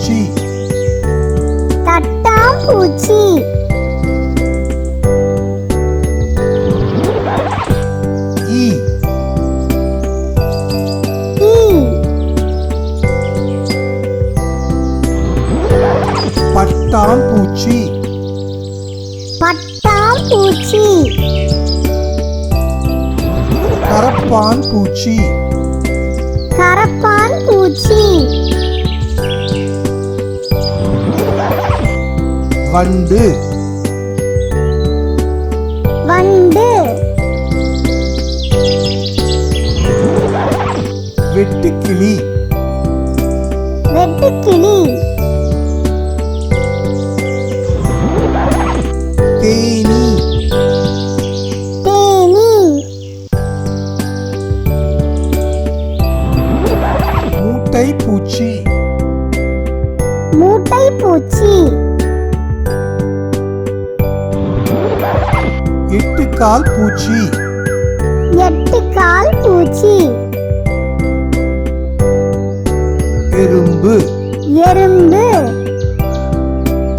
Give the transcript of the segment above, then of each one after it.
பூச்சி தட்டாம்பூச்சி ஈ ஈ பட்டாம்பூச்சி பட்டாம்பூச்சி கரப்பான் பூச்சி கரப்பான் பூச்சி வண்டு வண்டு வெட்டுக்கிளி வெட்டுக்கிளி தேனீ தேனீ மூட்டை பூச்சி மூட்டை பூச்சி எட்டுக்கால் பூச்சி எட்டுக்கால் பூச்சி எறும்பு எறும்பு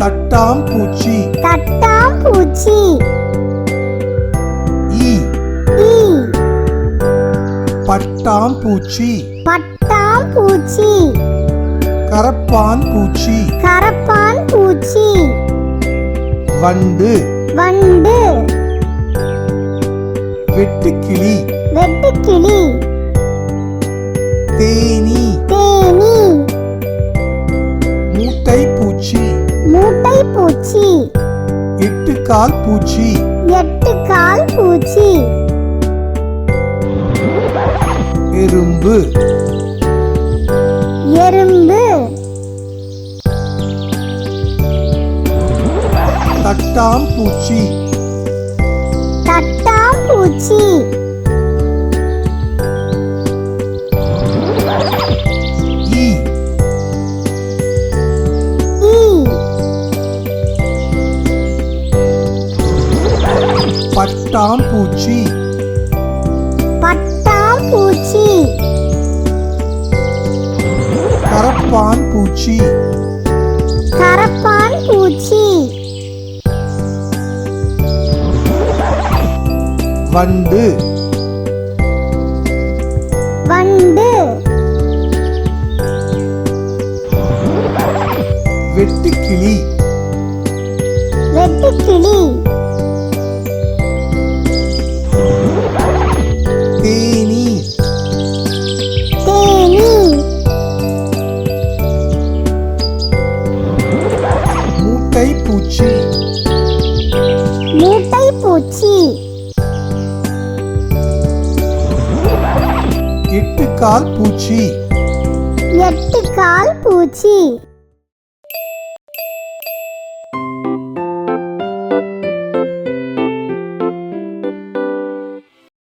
தட்டாம்பூச்சி தட்டாம்பூச்சி ஈ ஈ பட்டாம்பூச்சி பட்டாம்பூச்சி கரப்பான் பூச்சி கரப்பான் பூச்சி வண்டு வண்டு வெட்டுக்கிளி வெட்டுக்கிளி தேனீ தேனீ மூட்டை பூச்சி மூட்டை பூச்சி எட்டுக்கால் பூச்சி எட்டுக்கால் பூச்சி எறும்பு எறும்பு தட்டாம்பூச்சி தட்டாம்பூச்சி ஈ ஈ பட்டாம்பூச்சி பட்டாம்பூச்சி கரப்பான் பூச்சி கரப்பான் பூச்சி வண்டு வண்டு வெட்டுக்கிளி வெட்டுக்கிளி தேனீ தேனீ மூட்டை பூச்சி மூட்டை பூச்சி எட்டுக்கால் பூச்சி எட்டுக்கால் பூச்சி